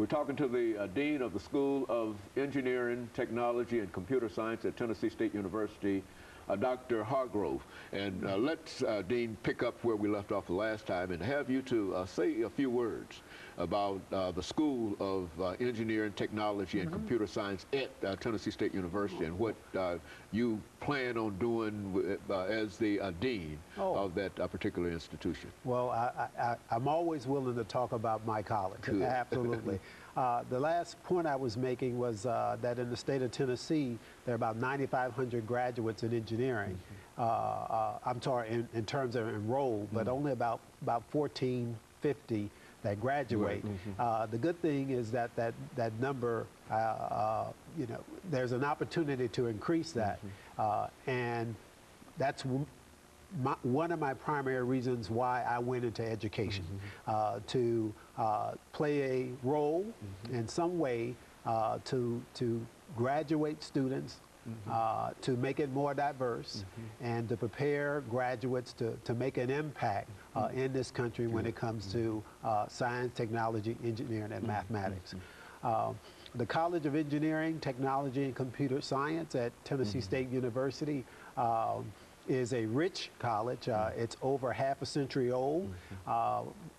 We're talking to the Dean of the School of Engineering, Technology, and Computer Science at Tennessee State University, Dr. Hargrove. And let's, Dean, pick up where we left off the last time and have you to say a few words about the School of Engineering, Technology, and Computer Science at Tennessee State University and what you plan on doing as the Dean of that particular institution. Well, I'm always willing to talk about my college. Good. Absolutely. The last point I was making was that in the state of Tennessee, there are about 9,500 graduates in engineering. I'm sorry, in terms of enrolled, but only about 1,450 that graduate. The good thing is that number, you know, there's an opportunity to increase that, and that's one of my primary reasons why I went into education, to play a role in some way to graduate students, to make it more diverse, and to prepare graduates to make an impact in this country when it comes to science, technology, engineering, and mathematics. The College of Engineering, Technology, and Computer Science at Tennessee State University is a rich college. It's over half a century old.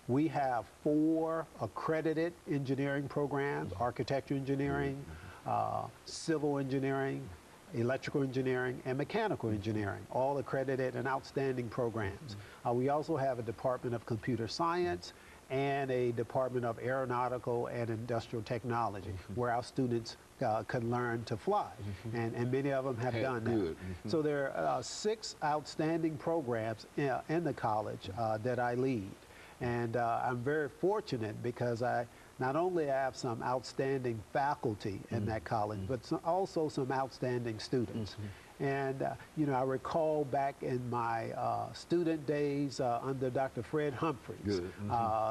We have 4 accredited engineering programs: architecture engineering, civil engineering, electrical engineering, and mechanical engineering, all accredited and outstanding programs. We also have a Department of Computer Science and a Department of Aeronautical and Industrial Technology, where our students can learn to fly, and many of them have done that. So there are 6 outstanding programs in the college that I lead, and I'm very fortunate because I not only have some outstanding faculty in that college, but also some outstanding students. And, you know, I recall back in my student days under Dr. Fred Humphreys,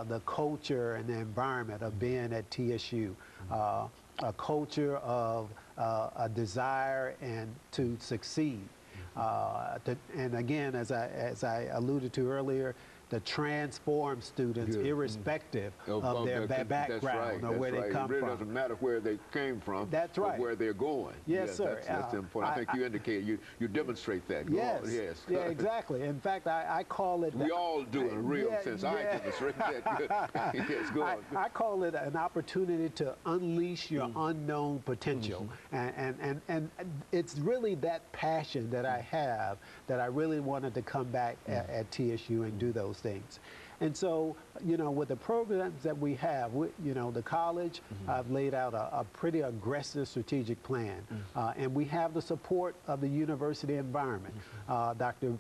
the culture and the environment of being at TSU, a culture of a desire and to succeed. And again, as I alluded to earlier, to transform students irrespective of their background or where they come from. It really doesn't matter where they came from, that's right, or where they're going. Yes, sir. That's important. I think you indicate, you demonstrate that. Yes, yeah, exactly. In fact, I call it... We all do in a real sense. I demonstrate that. Yes, go on. I call it an opportunity to unleash your unknown potential. And it's really that passion that I have that I really wanted to come back at TSU and do those things. And so, you know, with the programs that we have, you know, the college, I've laid out a pretty aggressive strategic plan. And we have the support of the university environment. Dr.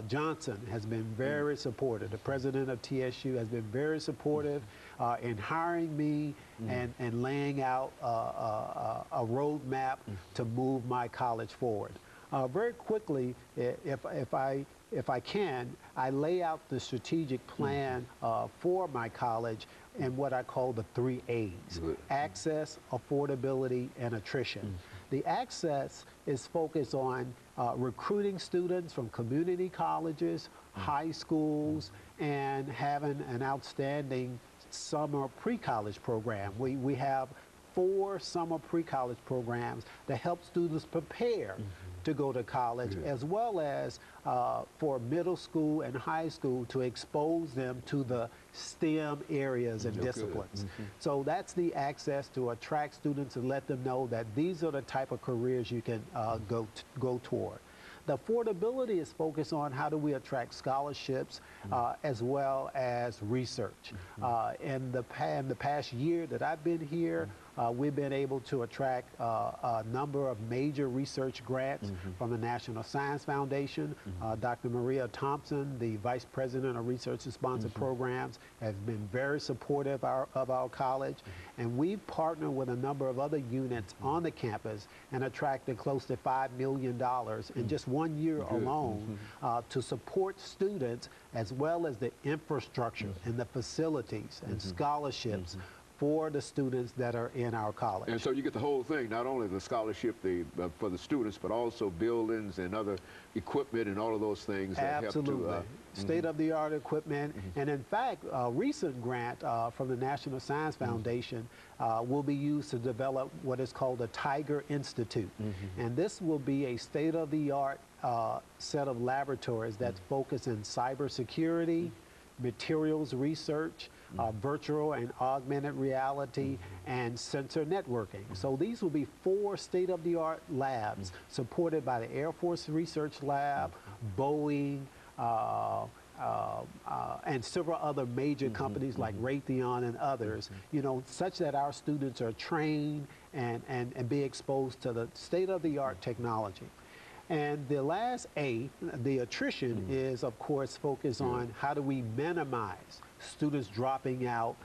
Johnson has been very supportive. The president of TSU has been very supportive in hiring me and laying out a roadmap to move my college forward. Very quickly, if I can, I lay out the strategic plan for my college in what I call the 3 A's: access, affordability, and attrition. The access is focused on recruiting students from community colleges, high schools, and having an outstanding summer pre-college program. We have 4 summer pre-college programs that help students prepare to go to college, as well as for middle school and high school to expose them to the STEM areas and disciplines. So that's the access, to attract students and let them know that these are the type of careers you can go toward. The affordability is focused on how do we attract scholarships as well as research. In the past year that I've been here, we've been able to attract a number of major research grants from the National Science Foundation. Dr. Maria Thompson, the Vice President of Research and Sponsored Programs, has been very supportive of our college. And we've partnered with a number of other units on the campus and attracted close to $5 million in just 1 year alone to support students, as well as the infrastructure and the facilities and scholarships for the students that are in our college. And so you get the whole thing, not only the scholarship for the students, but also buildings and other equipment and all of those things that Absolutely. help to... State-of-the-art equipment. And in fact, a recent grant from the National Science Foundation will be used to develop what is called the Tiger Institute. And this will be a state-of-the-art set of laboratories that's focused in cybersecurity, materials research, virtual and augmented reality, and sensor networking. So these will be 4 state-of-the-art labs supported by the Air Force Research Lab, Boeing, and several other major companies like Raytheon and others, you know, such that our students are trained and be exposed to the state-of-the-art technology. And the last A, the attrition, is of course focused on how do we minimize students dropping out,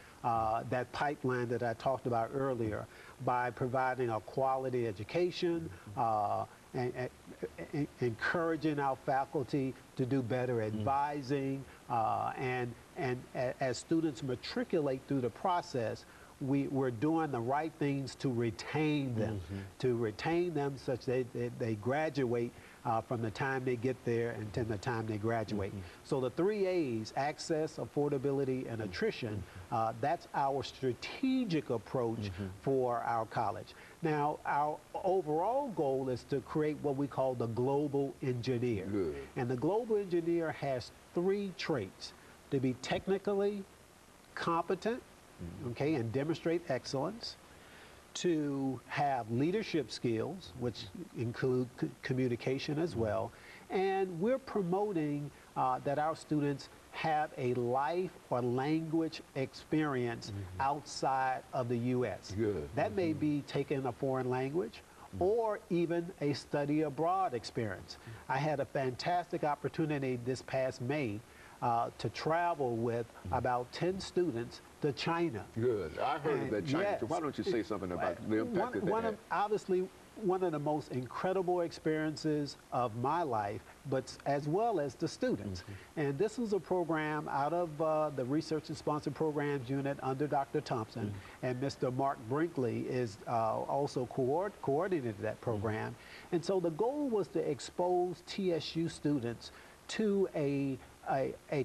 that pipeline that I talked about earlier, by providing a quality education, and encouraging our faculty to do better advising, and as students matriculate through the process, we're doing the right things to retain them, such that they graduate from the time they get there and to the time they graduate. So the 3 A's, access, affordability, and attrition, that's our strategic approach for our college. Now, our overall goal is to create what we call the global engineer. And the global engineer has 3 traits: to be technically competent, okay, and demonstrate excellence, to have leadership skills, which include communication as well, and we're promoting that our students have a life or language experience outside of the U.S. That may be taking a foreign language or even a study abroad experience. I had a fantastic opportunity this past May to travel with about 10 students to China. I heard of that China. Yes. Why don't you say something about the impact that had? Obviously, one of the most incredible experiences of my life, but as well as the students. And this was a program out of the Research and Sponsored Programs Unit under Dr. Thompson, and Mr. Mark Brinkley is also coordinated that program. And so the goal was to expose TSU students to a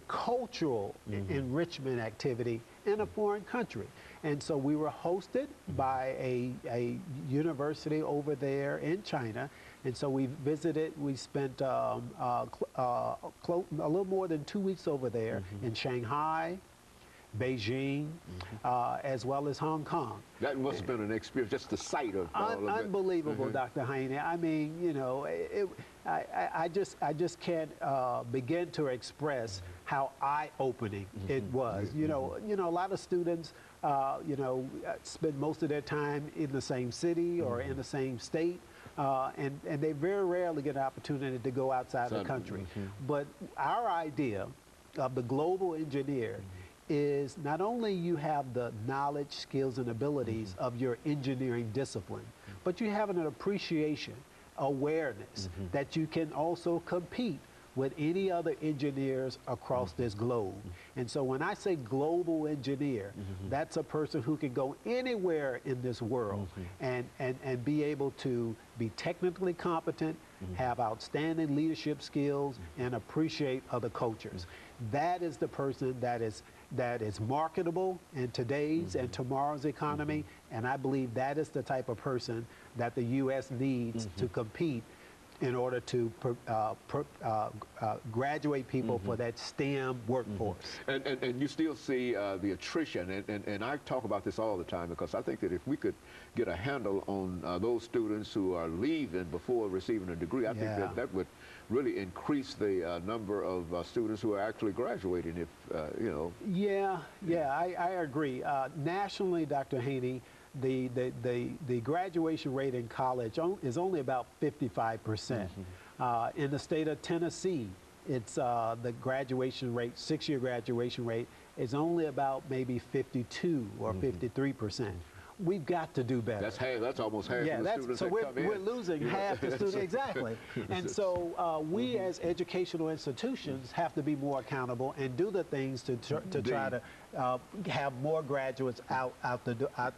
cultural enrichment activity in a foreign country. And so we were hosted by a university over there in China. And so we visited, we spent a little more than 2 weeks over there in Shanghai, Beijing, as well as Hong Kong. That must have been an experience, just the sight of all of it. Unbelievable, Dr. Haney. I mean, you know, I just can't begin to express how eye-opening it was. You know, a lot of students, you know, spend most of their time in the same city or in the same state. And they very rarely get an opportunity to go outside the country. But our idea of the global engineer is not only you have the knowledge, skills, and abilities of your engineering discipline, but you have an appreciation, awareness that you can also compete with any other engineers across this globe. And so when I say global engineer, that's a person who can go anywhere in this world and be able to be technically competent, have outstanding leadership skills, and appreciate other cultures. That is the person that is marketable in today's and tomorrow's economy, and I believe that is the type of person that the U.S. needs to compete in order to graduate people for that STEM workforce. And you still see the attrition, and I talk about this all the time because I think that if we could get a handle on those students who are leaving before receiving a degree, I think that would really increase the number of students who are actually graduating, if, you know. I agree. Nationally, Dr. Haney, the graduation rate in college is only about 55%. In the state of Tennessee, it's the graduation rate, 6-year graduation rate, is only about maybe 52 or 53%. we've got to do better. That's almost half of the students so that come in. we're losing half the students, exactly. And so we as educational institutions have to be more accountable and do the things to try to have more graduates out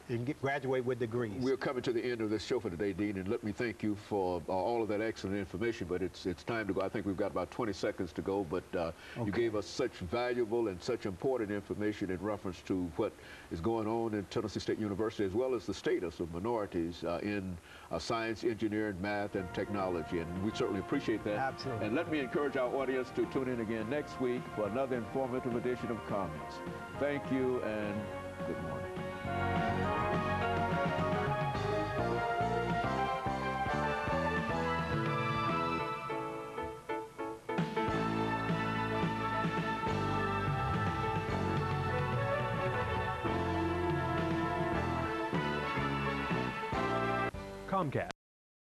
and graduate with degrees. We're coming to the end of this show for today, Dean, and let me thank you for all of that excellent information, but it's time to go. I think we've got about 20 seconds to go, but you gave us such valuable and such important information in reference to what is going on in Tennessee State University, as well as the status of minorities in science, engineering, math, and technology, and we certainly appreciate that. Absolutely. And let me encourage our audience to tune in again next week for another informative edition of Comments. Thank you and good morning. Comcast.